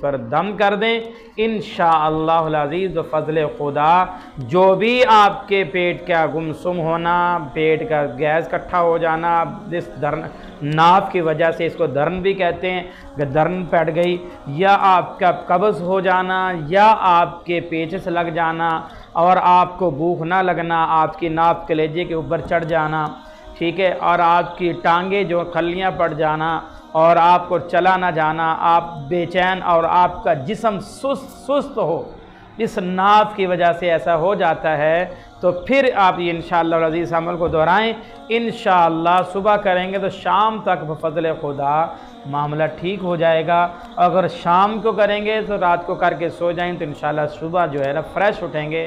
पर दम कर दें। इंशाअल्लाहुल अज़ीज़ व फ़ज़ल खुदा जो भी आपके पेट का गुमसुम होना, पेट का गैस इकट्ठा हो जाना, इस दर्न नाफ की वजह से, इसको दर्न भी कहते हैं कि दर्न पड़ गई, या आपका कब्ज़ हो जाना, या आपके पेचिस लग जाना और आपको भूख ना लगना, आपकी नाफ कलेजे के ऊपर चढ़ जाना, ठीक है, और आपकी टांगे जो खल्लियाँ पड़ जाना और आपको चला ना जाना, आप बेचैन और आपका जिस्म सुस्त हो, इस नाफ की वजह से ऐसा हो जाता है, तो फिर आप ये इंशाअल्लाह अज़ीज़ अमल को दोहराएं। इंशाअल्लाह सुबह करेंगे तो शाम तक बफ़ज़ल खुदा मामला ठीक हो जाएगा। अगर शाम को करेंगे तो रात को करके सो जाएं तो इंशाअल्लाह सुबह जो है ना फ्रेश उठेंगे।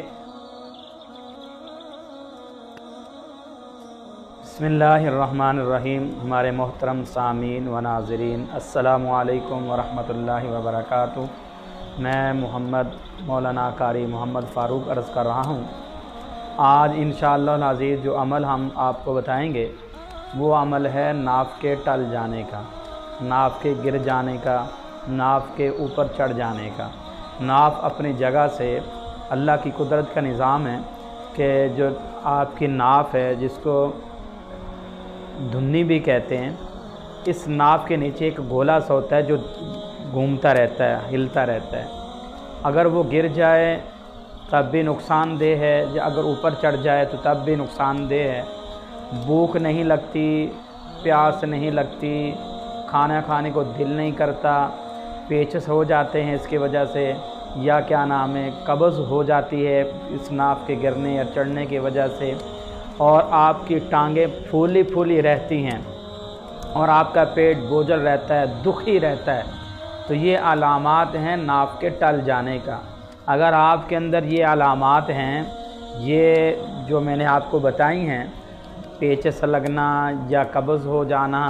बिस्मिल्लाहिर्रहमानिर्रहीम। हमारे मोहतरम सामीन व नाज़रीन, अस्सलामु अलैकुम व रहमतुल्लाहि व बरकातुहू। मैं मोहम्मद मौलाना कारी मोहम्मद फ़ारूक अर्ज़ कर रहा हूँ। आज इंशाअल्लाह अज़ीज़ जो अमल हम आपको बताएंगे वो अमल है नाफ के टल जाने का, नाफ के गिर जाने का, नाफ के ऊपर चढ़ जाने का। नाफ अपनी जगह से अल्लाह की कुदरत का निज़ाम है कि जो आपकी नाफ है, जिसको धुन्नी भी कहते हैं, इस नाफ के नीचे एक गोला सा होता है जो घूमता रहता है, हिलता रहता है। अगर वो गिर जाए तब भी नुकसानदेह है, अगर ऊपर चढ़ जाए तो तब भी नुकसानदेह है। भूख नहीं लगती, प्यास नहीं लगती, खाना खाने को दिल नहीं करता, पेचिस हो जाते हैं इसकी वजह से, या क्या नाम है, कब्ज़ हो जाती है इस नाफ के गिरने या चढ़ने की वजह से, और आपकी टांगें फूली फूली रहती हैं और आपका पेट बोझल रहता है, दुखी रहता है, तो ये अलामात हैं नाफ के टल जाने का। अगर आपके अंदर ये अलामात हैं, ये जो मैंने आपको बताई हैं, पेचिस लगना या कब्ज़ हो जाना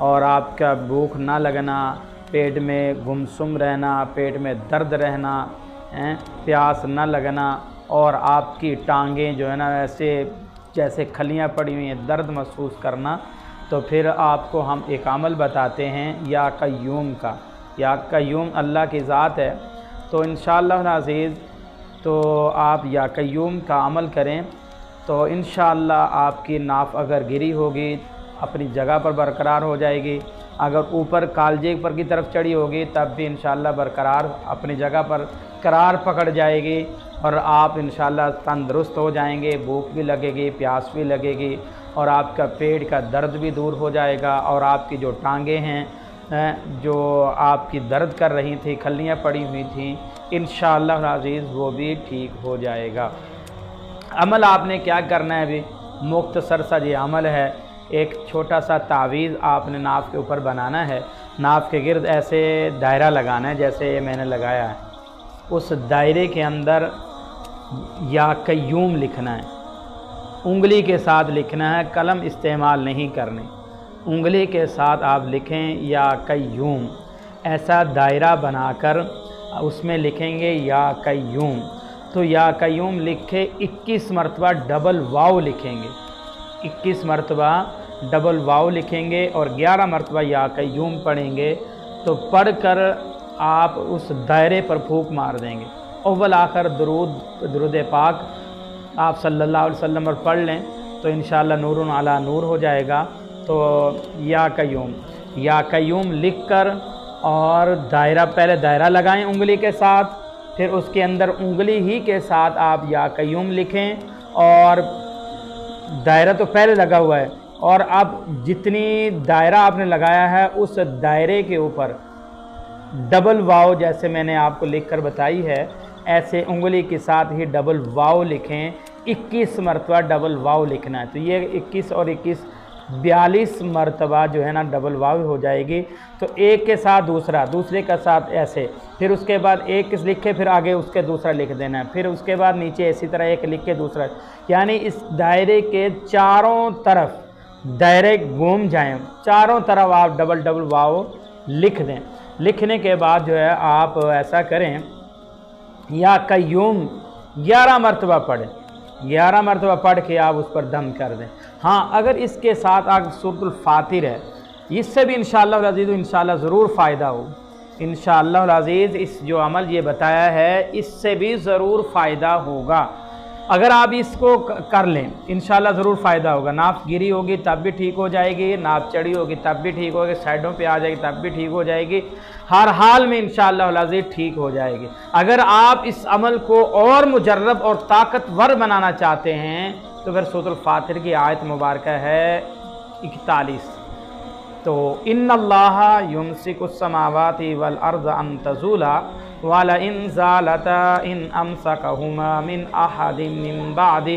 और आपका भूख ना लगना, पेट में गुमसुम रहना, पेट में दर्द रहना, प्यास ना लगना, और आपकी टांगें जो है ना ऐसे जैसे खलियाँ पड़ी हुई हैं, दर्द महसूस करना, तो फिर आपको हम एक अमल बताते हैं या कय्यूम का। या कय्यूम अल्लाह की ज़ात है, तो इंशाअल्लाह अज़ीज़ तो आप या कय्यूम का अमल करें तो इंशाअल्लाह आपकी नाफ अगर गिरी होगी अपनी जगह पर बरकरार हो जाएगी, अगर ऊपर कालजे पर की तरफ चढ़ी होगी तब भी इंशाअल्लाह बरकरार अपनी जगह पर करार पकड़ जाएगी और आप इंशाअल्लाह तंदुरुस्त हो जाएंगे। भूख भी लगेगी, प्यास भी लगेगी और आपका पेट का दर्द भी दूर हो जाएगा, और आपकी जो टांगें हैं जो आपकी दर्द कर रही थी, खल्लियाँ पड़ी हुई थी, इंशाअल्लाह अज़ीज़ वो भी ठीक हो जाएगा। अमल आपने क्या करना है, अभी मुख्तसर सा ये अमल है। एक छोटा सा तावीज़ आपने नाफ के ऊपर बनाना है, नाफ के गिर्द ऐसे दायरा लगाना है जैसे ये मैंने लगाया है। उस दायरे के अंदर या कय्यूम लिखना है, उंगली के साथ लिखना है, कलम इस्तेमाल नहीं करनी, उंगली के साथ आप लिखें या कय्यूम। ऐसा दायरा बनाकर उसमें लिखेंगे या कय्यूम। तो या कय्यूम लिखे 21 मरतबा डबल वाव लिखेंगे, 21 मरतबा डबल वाव लिखेंगे और 11 मरतबा या कय्यूम पढ़ेंगे। तो पढ़कर आप उस दायरे पर फूंक मार देंगे। अव्वल आखिर दुरूद पाक आप सल्लल्लाहु अलैहि वसल्लम पर पढ़ लें तो इंशाअल्लाह नूरुन अला नूर हो जाएगा। तो या कय्यूम लिख कर और दायरा, पहले दायरा लगाएं उंगली के साथ, फिर उसके अंदर उंगली ही के साथ आप या कय्यूम लिखें, और दायरा तो पहले लगा हुआ है, और अब जितनी दायरा आपने लगाया है उस दायरे के ऊपर डबल वाव, जैसे मैंने आपको लिखकर बताई है, ऐसे उंगली के साथ ही डबल वाव लिखें। 21 मरतबा डबल वाव लिखना है। तो ये 21 और 21 42 मरतबा जो है ना डबल वाव हो जाएगी। तो एक के साथ दूसरा, दूसरे के साथ ऐसे, फिर उसके बाद एक लिखे, फिर आगे उसके दूसरा लिख देना है, फिर उसके बाद नीचे इसी तरह एक लिख के दूसरा, यानी इस दायरे के चारों तरफ दायरे घूम जाएं, चारों तरफ आप डबल डबल वाव लिख दें। लिखने के बाद जो है आप ऐसा करें, या कय्यूम 11 मरतबा पढ़ें, 11 मरतबा पढ़ के आप उस पर दम कर दें। हाँ, अगर इसके साथ आप सूरतुल फातिर है, इससे भी इंशाअल्लाह अज़ीज़ इंशाअल्लाह ज़रूर फ़ायदा हो, इंशाअल्लाह अज़ीज़ इस जो अमल ये बताया है इससे भी ज़रूर फ़ायदा होगा। अगर आप इसको कर लें इंशाअल्लाह ज़रूर फ़ायदा होगा। नाफ गिरी होगी तब भी ठीक हो जाएगी, नाफ चढ़ी होगी तब भी ठीक होगी, साइडों पे आ जाएगी तब भी ठीक हो जाएगी, हर हाल में इंशाअल्लाह अज़ीज़ ठीक हो जाएगी। अगर आप इस अमल को और मुजर्रब और ताकतवर बनाना चाहते हैं तो फिर सूरह फातिर की आयत मुबारक है 41, तो इन्नल्लाहा युमसिकुस समावाति वल अर्ज़ अन तज़ूला वला इन ज़ालता इन अमसकहुमा मिन अहदिन मिन बादि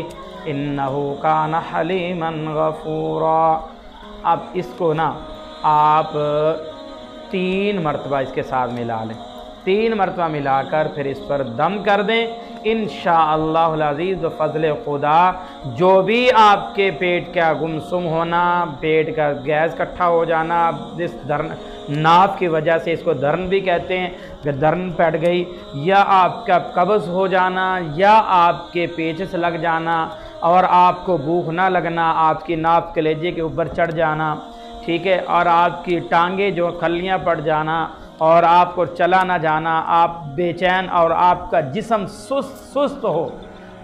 इन्नहु काना हलीमन गफ़ूरा। अब इसको ना आप 3 मरतबा इसके साथ मिला लें, 3 मरतबा मिलाकर फिर इस पर दम कर दें। इंशाअल्लाह अज़ीज़ व फ़ज़ल खुदा जो भी आपके पेट का गुमसुम होना, पेट का गैस इकट्ठा हो जाना, जिस दर्न नाफ की वजह से इसको दर्न भी कहते हैं, अगर दर्न पड़ गई या आपका कब्ज़ हो जाना या आपके पेचिश लग जाना और आपको भूख ना लगना, आपकी नाफ कलेजे के ऊपर चढ़ जाना, ठीक है, और आपकी टांगे जो खल्लियाँ पड़ जाना और आपको चला ना जाना, आप बेचैन और आपका जिस्म सुस्त हो,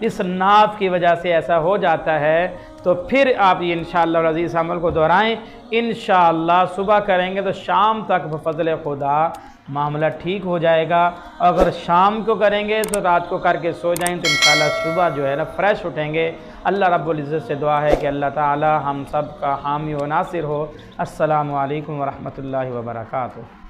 इस नाफ की वजह से ऐसा हो जाता है, तो फिर आप ये इंशाअल्लाह अज़ीज़ अमल को दोहराएं। इंशाअल्लाह सुबह करेंगे तो शाम तक बफ़ज़ल खुदा मामला ठीक हो जाएगा। अगर शाम को करेंगे तो रात को करके सो जाएं तो इंशाअल्लाह सुबह जो है ना फ्रेश उठेंगे। अल्लाह रब्बुल इज़्ज़त से दुआ है कि अल्लाह ताला हम सब का हामी व नासिर हो। अस्सलामु अलैकुम व रहमतुल्लाहि व बरकातुहू।